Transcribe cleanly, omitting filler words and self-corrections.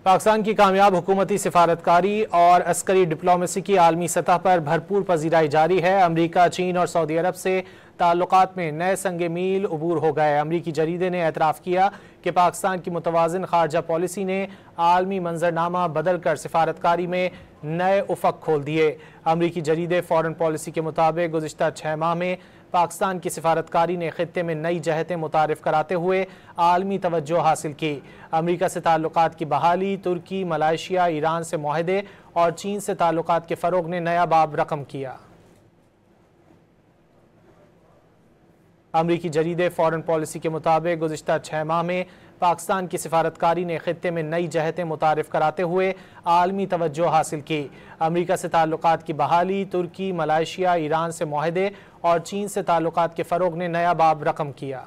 पाकिस्तान की कामयाब हुकूमती सिफारतकारी और अस्करी डिप्लोमेसी की आलमी सतह पर भरपूर पजीराई जारी है। अमरीका, चीन और सऊदी अरब से ताल्लुकात में नए संगे मील उबूर हो गए। अमरीकी जरीदे ने एतराफ़ किया कि पाकिस्तान की मुतवाज़िन खारजा पॉलिसी ने आलमी मंजरनामा बदल कर सिफारतकारी में नए उफ़क़ खोल दिए। अमरीकी जरीदे फॉरेन पॉलिसी के मुताबिक गुज़िश्ता 6 माह में पाकिस्तान की सिफारतकारी ने ख़ित्ते में नई जहतें मुतारिफ़ कराते हुए आलमी तवज्जो हासिल की। अमरीका से ताल्लुकात की बहाली, तुर्की, मलाइशिया, ईरान से मुआहदे और चीन से ताल्लुकात के फ़रोग़ ने नया बाब रकम किया। अमरीकी जरीदे फॉरेन पॉलिसी के मुताबिक गुज़िश्ता 6 माह में पाकिस्तान की सिफारतकारी ने ख़ित्ते में नई जहतें मुतारिफ़ कराते हुए आलमी तवज्जो हासिल की। अमरीका से ताल्लुकात की बहाली, तुर्की, मलाइशिया, ईरान से मुआहदे और चीन से ताल्लुकात के फ़रोग़ ने नया बाब रकम किया।